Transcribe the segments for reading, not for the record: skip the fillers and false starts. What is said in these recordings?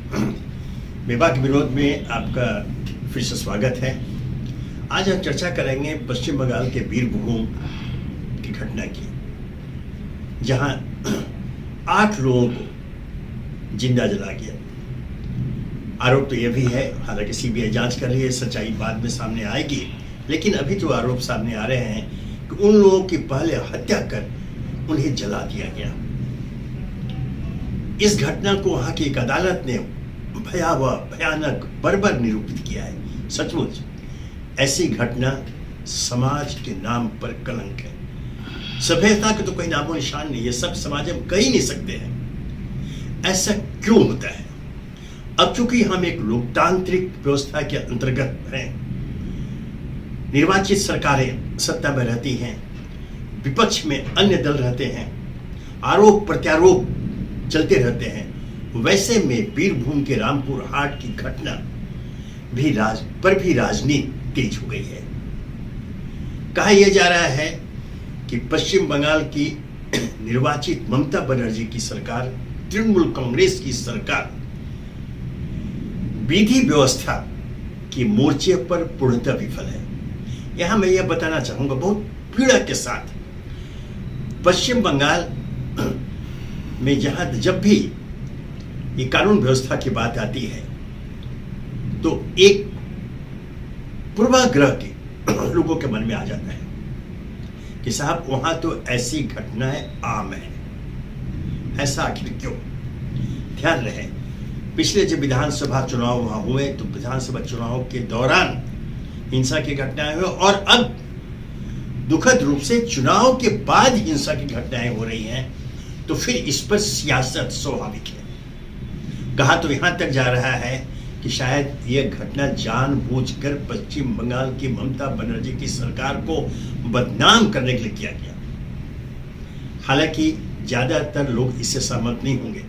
विवाह के विरोध में आपका फिर से स्वागत है। आज हम चर्चा करेंगे पश्चिम बंगाल के बीरभूम की घटना की, जहां 8 लोगों को जिंदा जला गया। आरोप तो यह भी है, हालांकि सीबीआई जांच कर रही है, सच्चाई बाद में सामने आएगी, लेकिन अभी जो आरोप सामने आ रहे हैं कि उन लोगों की पहले हत्या कर उन्हें जला दिया गया। इस घटना को वहां की एक अदालत ने भयावह, भयानक, बर्बर निरूपित किया है। सचमुच ऐसी घटना समाज के नाम पर कलंक है। सभ्यता के तो कोई नामो निशान नहीं, ये सब समाज हम कह ही नहीं सकते हैं। ऐसा क्यों होता है? अब चूंकि हम एक लोकतांत्रिक व्यवस्था के अंतर्गत हैं, निर्वाचित सरकारें सत्ता में रहती हैं, विपक्ष में अन्य दल रहते हैं, आरोप प्रत्यारोप चलते रहते हैं, वैसे में बीरभूम के रामपुर हाट की घटना भी राजनीति तेज हो गई है। कहा यह जा रहा है कि पश्चिम बंगाल की निर्वाचित ममता बनर्जी की सरकार, तृणमूल कांग्रेस की सरकार विधि व्यवस्था की मोर्चे पर पूर्णतः विफल है। यहां मैं यह बताना चाहूंगा बहुत पीड़ा के साथ, पश्चिम बंगाल में जब भी ये कानून व्यवस्था की बात आती है तो एक पूर्वाग्रह के लोगों के मन में आ जाता है कि साहब वहां तो ऐसी घटनाएं आम है। ऐसा आखिर क्यों? ध्यान रहे, पिछले जब विधानसभा चुनाव वहां हुए तो विधानसभा चुनाव के दौरान हिंसा की घटनाएं हुई, और अब दुखद रूप से चुनाव के बाद हिंसा की घटनाएं हो रही हैं। तो फिर इस पर सियासत स्वाभाविक है। कहा तो यहां तक जा रहा है कि शायद यह घटना जानबूझकर पश्चिम बंगाल की ममता बनर्जी की सरकार को बदनाम करने के लिए किया गया। हालांकि ज्यादातर लोग इससे सहमत नहीं होंगे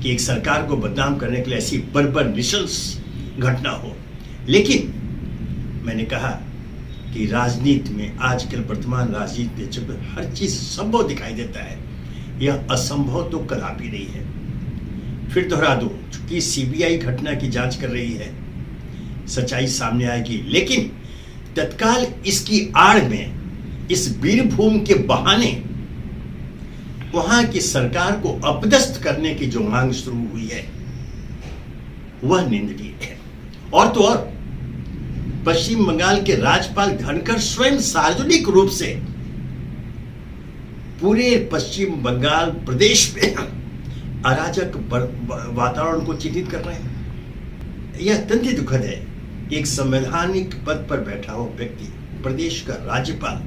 कि एक सरकार को बदनाम करने के लिए ऐसी बर्बर नृशंस घटना हो, लेकिन मैंने कहा कि राजनीति में आजकल, वर्तमान राजनीति में जब हर चीज संभव दिखाई देता है, यह असंभव तो कदापि नहीं है। फिर दोहरा दूं, चूंकि सीबीआई घटना की जांच कर रही है, सच्चाई सामने आएगी, लेकिन तत्काल इसकी आड़ में इस बीरभूम के बहाने वहां की सरकार को अपदस्थ करने की जो मांग शुरू हुई है वह निंदनीय है। और तो और पश्चिम बंगाल के राज्यपाल धनखड़ स्वयं सार्वजनिक रूप से पूरे पश्चिम बंगाल प्रदेश में अराजक वातावरण को चिन्हित कर रहे हैं। यह अत्यंत दुखद है। एक संवैधानिक पद पर बैठा हुआ व्यक्ति, प्रदेश का राज्यपाल,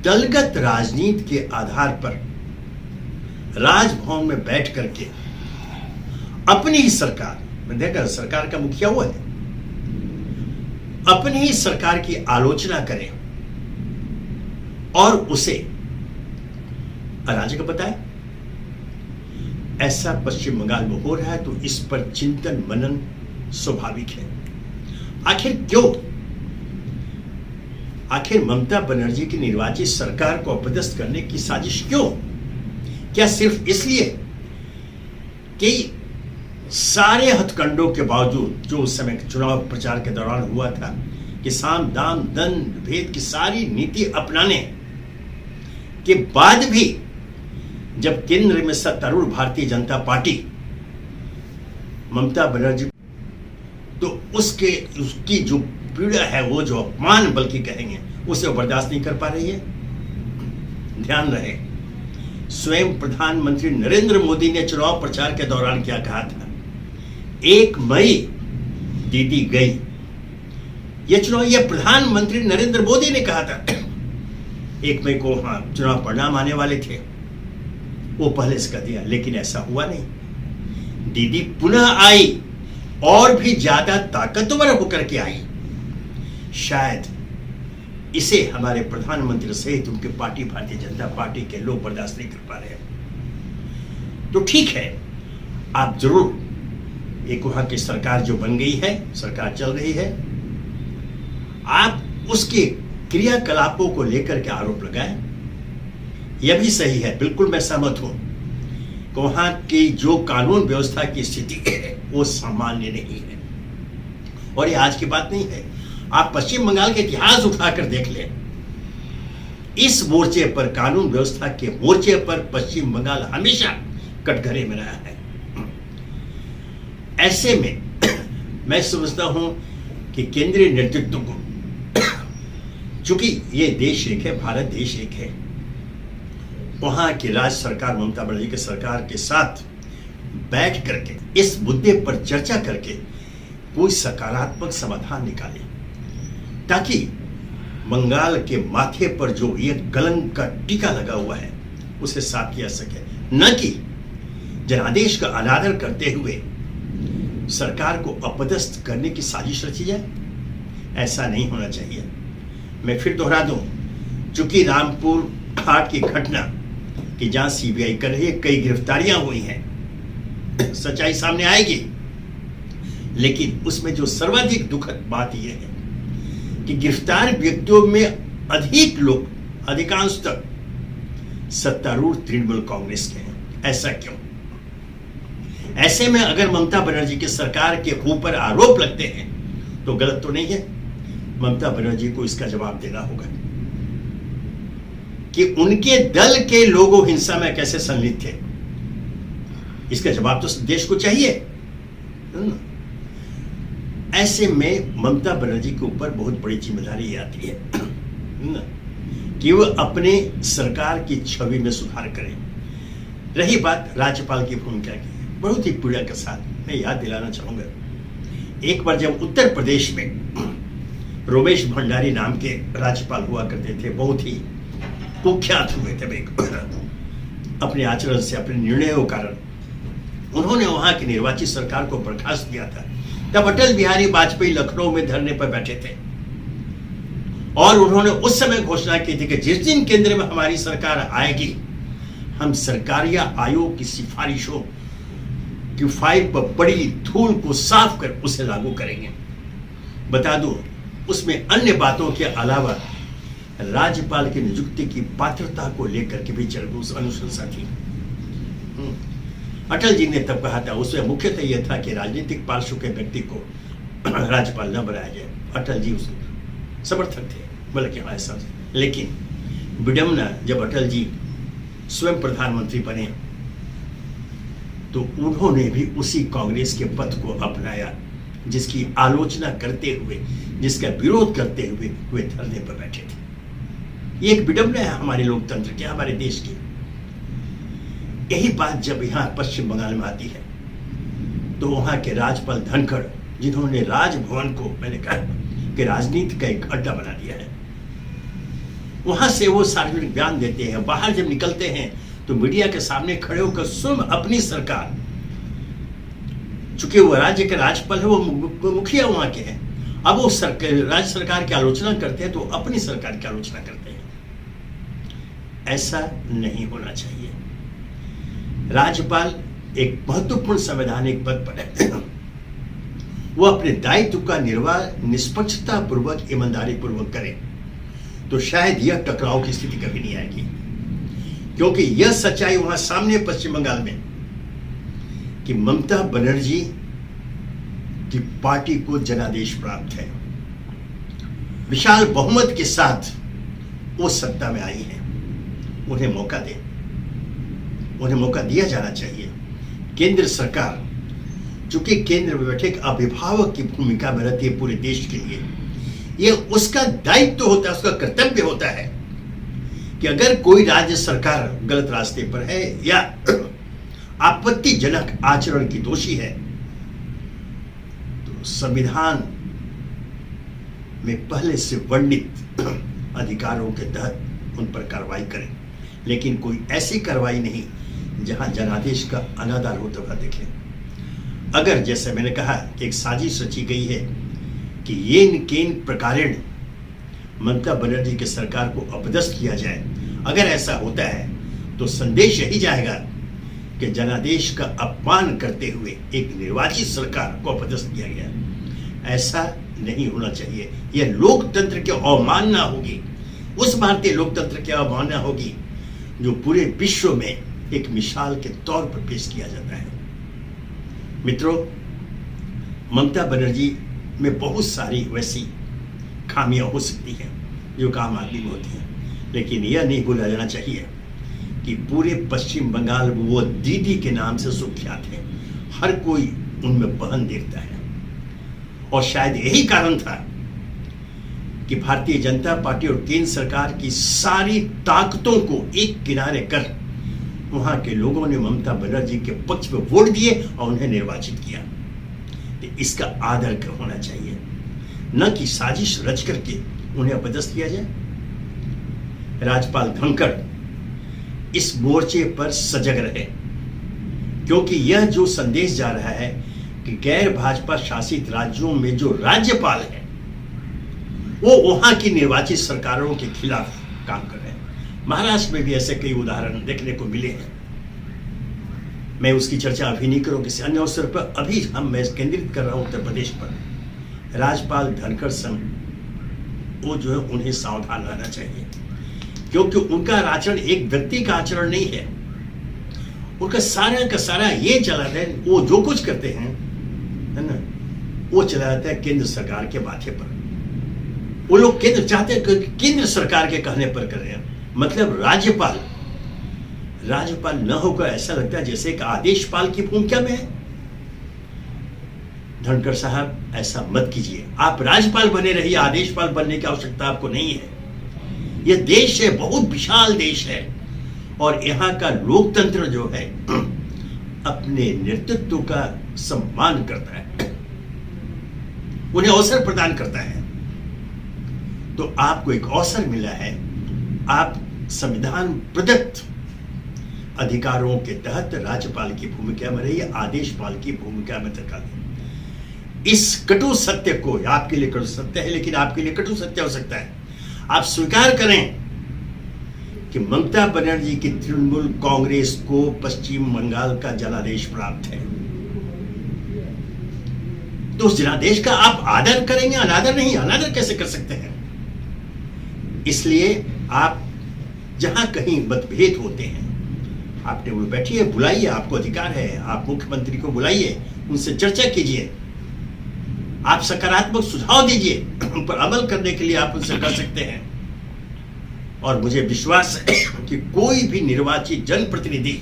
दलगत राजनीति के आधार पर राजभवन में बैठ करके अपनी ही सरकार में, देखा सरकार का मुखिया हुआ है, अपनी ही सरकार की आलोचना करें और उसे अराजक बताए। ऐसा पश्चिम बंगाल में हो रहा है, तो इस पर चिंतन मनन स्वाभाविक है। आखिर क्यों? आखिर ममता बनर्जी की निर्वाचित सरकार को अपदस्थ करने की साजिश क्यों? क्या सिर्फ इसलिए कि सारे हथकंडों के बावजूद जो उस समय चुनाव प्रचार के दौरान हुआ था कि साम दाम दंड भेद की सारी नीति अपनाने के बाद भी जब केंद्र में सत्तारूढ़ भारतीय जनता पार्टी ममता बनर्जी, तो उसकी जो पीड़ा है, वो जो अपमान बल्कि कहेंगे, उसे बर्दाश्त नहीं कर पा रही है। ध्यान रहे, स्वयं प्रधानमंत्री नरेंद्र मोदी ने चुनाव प्रचार के दौरान क्या कहा था? 1 मई दीदी गई। यह प्रधानमंत्री नरेंद्र मोदी ने कहा था। 1 मई को चुनाव परिणाम आने वाले थे, वो पहले से कह दिया, लेकिन ऐसा हुआ नहीं। दीदी पुनः आई और भी ज्यादा ताकतवर होकर के आई। शायद इसे हमारे प्रधानमंत्री सहित उनके पार्टी, भारतीय जनता पार्टी के लोग बर्दाश्त नहीं कर पा रहे हैं। तो ठीक है, आप जरूर, एक वहां की सरकार जो बन गई है, सरकार चल रही है, आप उसके क्रियाकलापों को लेकर के आरोप लगाएं। यह भी सही है, बिल्कुल मैं सहमत हूं कि वहां की जो कानून व्यवस्था की स्थिति है वो सामान्य नहीं है। और ये आज की बात नहीं है, आप पश्चिम बंगाल के इतिहास उठाकर देख लें। इस मोर्चे पर, कानून व्यवस्था के मोर्चे पर पश्चिम बंगाल हमेशा कटघरे में रहा है। ऐसे में मैं समझता हूं कि केंद्रीय नेतृत्व को, चूंकि ये देश एक है, भारत देश एक है, वहां की राज्य सरकार, ममता बनर्जी की सरकार के साथ बैठ करके इस मुद्दे पर चर्चा करके कोई सकारात्मक समाधान निकाले, ताकि बंगाल के माथे पर जो ये कलंक का टीका लगा हुआ है उसे साफ किया सके, न कि जनादेश का अनादर करते हुए सरकार को अपदस्थ करने की साजिश रची जाए। ऐसा नहीं होना चाहिए। मैं फिर दोहरा दूं, चूंकि रामपुर हाट की घटना कि जहां सीबीआई कर रही है, कई गिरफ्तारियां हुई हैं, सच्चाई सामने आएगी, लेकिन उसमें जो सर्वाधिक दुखद बात यह है कि गिरफ्तार व्यक्तियों में अधिक लोग, अधिकांशतः सत्तारूढ़ तृणमूल कांग्रेस के हैं। ऐसा क्यों? ऐसे में अगर ममता बनर्जी की सरकार के ऊपर आरोप लगते हैं तो गलत तो नहीं है? ममता बनर्जी को इसका जवाब देना होगा कि उनके दल के लोग हिंसा में कैसे संलिप्त थे। इसका जवाब तो देश को चाहिए। ऐसे में ममता बनर्जी के ऊपर बहुत बड़ी जिम्मेदारी आती है कि वो अपने सरकार की छवि में सुधार करें। रही बात राज्यपाल की भूमिका की, बहुत ही पीड़ा के साथ मैं याद दिलाना चाहूंगा, एक बार जब उत्तर प्रदेश में रोमेश भंडारी नाम के राज्यपाल हुआ करते थे, बहुत ही कुख्यात हुए थे अपने आचरण से, अपने निर्णयों के कारण, उन्होंने वहां की निर्वाचित सरकार को बर्खास्त किया था। तब अटल बिहारी वाजपेयी लखनऊ में धरने पर बैठे थे और उन्होंने उस समय घोषणा की थी कि जिस दिन केंद्र में हमारी सरकार आएगी, हम सरकारिया आयोग की सिफारिशों की फाइल पर पड़ी धूल को साफ कर उसे लागू करेंगे। बता दूं, उसमें अन्य बातों के अलावा राज्यपाल की नियुक्ति की पात्रता को लेकर के भी अनुशंसा थी। अटल जी ने तब कहा था, उसमें मुख्यतः यह था कि राजनीतिक पार्श्व के व्यक्ति को राज्यपाल न बनाया जाए। अटल जी उसके समर्थक थे, बल्कि ऐसा। लेकिन विडम्बना, जब अटल जी स्वयं प्रधानमंत्री बने तो उन्होंने भी उसी कांग्रेस के पथ को अपनाया जिसकी आलोचना करते हुए, जिसका विरोध करते हुए वे धरने पर बैठे थे। ये एक विडम्बना है हमारे लोकतंत्र की, हमारे देश की। यही बात जब यहाँ पश्चिम बंगाल में आती है तो वहां के राज्यपाल धनखड़, जिन्होंने राजभवन को, मैंने कहा कि राजनीति का एक अड्डा बना दिया है, वहां से वो सार्वजनिक बयान देते हैं। बाहर जब निकलते हैं तो मीडिया के सामने खड़े होकर स्वयं अपनी सरकार, चूंकि वो राज्य के राज्यपाल है, वो मुखिया वहां के हैं, अब वो राज्य सरकार की आलोचना करते हैं तो अपनी सरकार की आलोचना करते हैं। ऐसा नहीं होना चाहिए। राज्यपाल एक महत्वपूर्ण संवैधानिक पद पर है, वो अपने दायित्व का निर्वाह निष्पक्षता पूर्वक, ईमानदारी पूर्वक करें तो शायद यह टकराव की स्थिति कभी नहीं आएगी, क्योंकि यह सच्चाई वहां सामने पश्चिम बंगाल में कि ममता बनर्जी की पार्टी को जनादेश प्राप्त है, विशाल बहुमत के साथ वो सत्ता में आई है। उन्हें मौका दें, उन्हें मौका दिया जाना चाहिए। केंद्र सरकार, चूंकि केंद्र में बैठे एक अभिभावक की भूमिका में रहती है पूरे देश के लिए, यह उसका दायित्व होता है, उसका कर्तव्य होता है कि अगर कोई राज्य सरकार गलत रास्ते पर है या आपत्तिजनक आचरण की दोषी है तो संविधान में पहले से वर्णित अधिकारों के तहत उन पर कार्रवाई करें, लेकिन कोई ऐसी कार्रवाई नहीं जहां जनादेश का अनादर होता हुआ दिखे। अगर जैसे मैंने कहा कि एक साजिश रची गई है कि येन केन प्रकारेण ममता बनर्जी की सरकार को अपदस्थ किया जाए, अगर ऐसा होता है तो संदेश यही जाएगा कि जनादेश का अपमान करते हुए एक निर्वाचित सरकार को अपदस्थ किया गया। ऐसा नहीं होना चाहिए। यह लोकतंत्र की अवमानना होगी, उस भारतीय लोकतंत्र की अवमानना होगी जो पूरे विश्व में एक मिसाल के तौर पर पेश किया जाता है। मित्रों, ममता बनर्जी में बहुत सारी वैसी खामियां हो सकती हैं जो आम आदमी में होती हैं, लेकिन यह नहीं भूला जाना चाहिए कि पूरे पश्चिम बंगाल में वो दीदी के नाम से सुख्यात है। हर कोई उनमें बहन देखता है, और शायद यही कारण था कि भारतीय जनता पार्टी और केंद्र सरकार की सारी ताकतों को एक किनारे कर वहां के लोगों ने ममता बनर्जी के पक्ष में वोट दिए और उन्हें निर्वाचित किया। तो इसका आदर होना चाहिए, न कि साजिश रच करके उन्हें अपदस्थ किया जाए। राज्यपाल धनखड़ इस मोर्चे पर सजग रहे, क्योंकि यह जो संदेश जा रहा है कि गैर भाजपा शासित राज्यों में जो राज्यपाल है वो वहां की निर्वाचित सरकारों के खिलाफ काम कर रहे हैं। महाराष्ट्र में भी ऐसे कई उदाहरण देखने को मिले हैं। मैं उसकी चर्चा अभी नहीं करूं, किसी अन्य अवसर पर। अभी मैं केंद्रित कर रहा हूं उत्तर प्रदेश पर। राज्यपाल धनखड़ वो जो है उन्हें सावधान रहना चाहिए, क्योंकि उनका आचरण एक व्यक्ति का आचरण नहीं है। उनका सारा का सारा ये चलाता है, वो जो कुछ करते हैं है ना, वो चलाता है केंद्र सरकार के माथे पर। वो लोग केंद्र चाहते हैं कि केंद्र सरकार के कहने पर कर रहे हैं, मतलब राज्यपाल न होकर ऐसा लगता है जैसे एक आदेशपाल की भूमिका में है। धनखड़ साहब, ऐसा मत कीजिए। आप राज्यपाल बने रहिए, आदेशपाल बनने की आवश्यकता आपको नहीं है। यह देश है, बहुत विशाल देश है, और यहां का लोकतंत्र जो है अपने नेतृत्व का सम्मान करता है, उन्हें अवसर प्रदान करता है। तो आपको एक अवसर मिला है, आप संविधान प्रदत्त अधिकारों के तहत राज्यपाल की भूमिका में रहिए, आदेशपाल की भूमिका में तक आइए। इस कटु सत्य को, आपके लिए कटु सत्य है लेकिन आपके लिए कटु सत्य हो सकता है, आप स्वीकार करें कि ममता बनर्जी की तृणमूल कांग्रेस को पश्चिम बंगाल का जनादेश प्राप्त है। तो उस जनादेश का आप आदर करेंगे, अनादर नहीं। अनादर कैसे कर सकते हैं? इसलिए आप जहां कहीं मतभेद होते हैं, आप टेबल बैठिए, बुलाइए, आपको अधिकार है। आप मुख्यमंत्री को बुलाइए, उनसे चर्चा कीजिए, आप सकारात्मक सुझाव दीजिए, उन पर अमल करने के लिए आप उनसे कर सकते हैं। और मुझे विश्वास है कि कोई भी निर्वाचित जनप्रतिनिधि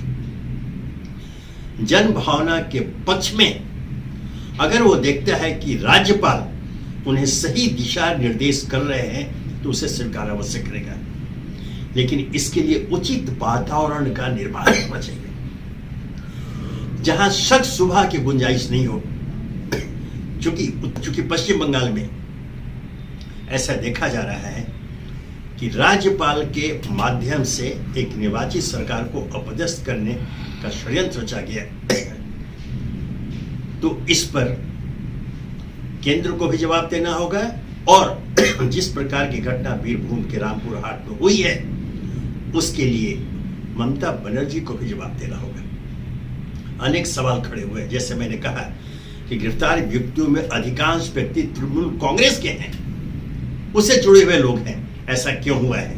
जन भावना के पक्ष में अगर वो देखता है कि राज्यपाल उन्हें सही दिशा निर्देश कर रहे हैं तो उसे स्वीकार अवश्य करेगा, लेकिन इसके लिए उचित वातावरण का निर्माण होना चाहिए जहां शक शुबा की गुंजाइश नहीं हो। चूंकि पश्चिम बंगाल में ऐसा देखा जा रहा है कि राज्यपाल के माध्यम से एक निर्वाचित सरकार को अपदस्थ करने का षड्यंत्र रचा गया, तो इस पर केंद्र को भी जवाब देना होगा। और जिस प्रकार की घटना बीरभूम के रामपुर हाट में हुई है उसके लिए ममता बनर्जी को भी जवाब देना होगा। अनेक सवाल खड़े हुए, जैसे मैंने कहा कि गिरफ्तार व्यक्तियों में अधिकांश व्यक्ति तृणमूल कांग्रेस के हैं, उससे जुड़े हुए लोग हैं। ऐसा क्यों हुआ है?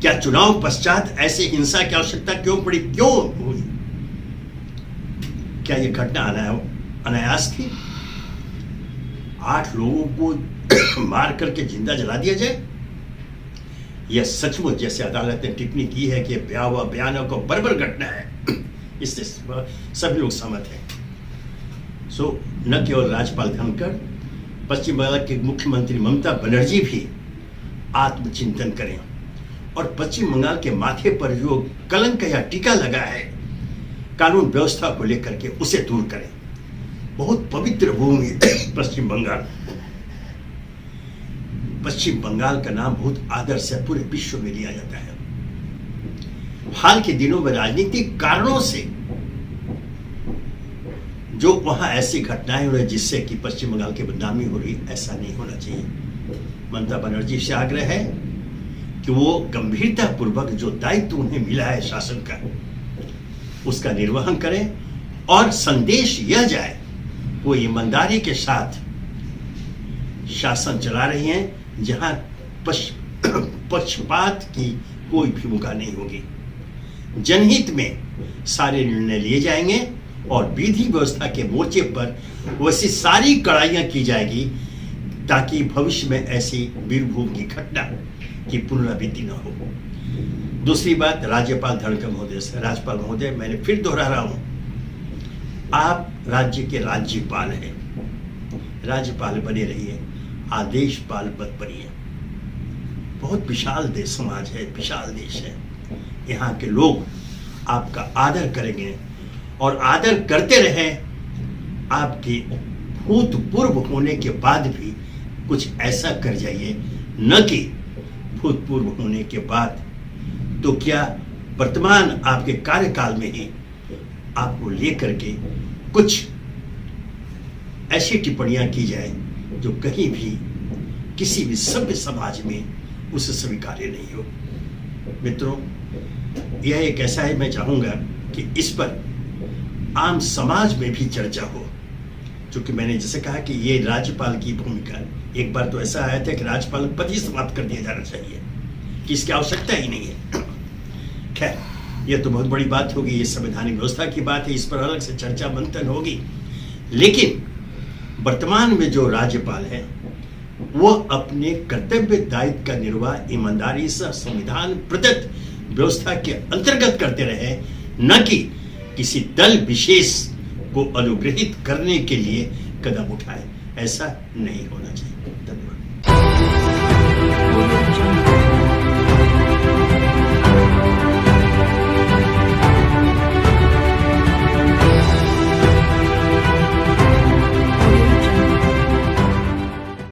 क्या चुनाव पश्चात ऐसे हिंसा की आवश्यकता क्यों पड़ी, क्यों हुई? क्या यह घटना अनायास थी? 8 लोगों को मार करके जिंदा जला दिया जाए? यह सचमुच, जैसे अदालत ने टिप्पणी की है, कि भयानक और बर्बर घटना है, इससे सभी लोग सहमत हैं। न केवल राज्यपाल धनखड़, पश्चिम बंगाल के मुख्यमंत्री ममता बनर्जी भी आत्मचिंतन करें और पश्चिम बंगाल के माथे पर जो कलंक या टीका लगा है कानून व्यवस्था को लेकर के, उसे दूर करें। बहुत पवित्र भूमि पश्चिम बंगाल। पश्चिम बंगाल का नाम बहुत आदर से पूरे विश्व में लिया जाता है। हाल के दिनों में राजनीतिक कारणों से जो वहां ऐसी घटनाएं हो रही जिससे कि पश्चिम बंगाल की बदनामी हो रही, ऐसा नहीं होना चाहिए। ममता बनर्जी से आग्रह है कि वो गंभीरता पूर्वक जो दायित्व उन्हें मिला है शासन का, उसका निर्वहन करें और संदेश यह जाए वो ईमानदारी के साथ शासन चला रही हैं, जहां पक्षपात की कोई भूमिका नहीं होगी, जनहित में सारे निर्णय लिए जाएंगे और विधि व्यवस्था के मोर्चे पर वैसी सारी कड़ाइयां की जाएगी ताकि भविष्य में ऐसी वीरभूमि की घटना की पुनरावृत्ति न हो। दूसरी बात, राज्यपाल धनखड़ महोदय से, राज्यपाल महोदय, मैंने फिर दोहरा रहा हूं, आप राज्य के राज्यपाल हैं, राज्यपाल बने रहिए, आदेशपाल मत बनिए। बहुत विशाल देश समाज है, विशाल देश है, यहाँ के लोग आपका आदर करेंगे और आदर करते रहे। आपके भूतपूर्व होने के बाद भी कुछ ऐसा कर जाइए, न कि भूतपूर्व होने के बाद तो क्या वर्तमान आपके कार्यकाल में ही आपको लेकर के कुछ ऐसी टिप्पणियां की जाए जो कहीं भी किसी भी सभ्य समाज में उसे स्वीकार्य नहीं हो। मित्रों, यह एक ऐसा है, मैं चाहूंगा कि इस पर आम समाज में भी चर्चा हो, क्योंकि मैंने जैसे कहा कि ये राज्यपाल की भूमिका, एक बार तो ऐसा आया था कि राज्यपाल पद ही समाप्त कर दिया जाना चाहिए, कि इसकी आवश्यकता ही नहीं है। खैर, यह तो बहुत बड़ी बात होगी, ये संवैधानिक व्यवस्था की बात है, इस पर अलग से चर्चा मंथन होगी। लेकिन वर्तमान में जो राज्यपाल है वो अपने कर्तव्य दायित्व का निर्वाह ईमानदारी से संविधान प्रदत्त व्यवस्था के अंतर्गत करते रहे, न कि किसी दल विशेष को अनुग्रहित करने के लिए कदम उठाए। ऐसा नहीं होना चाहिए। धन्यवाद।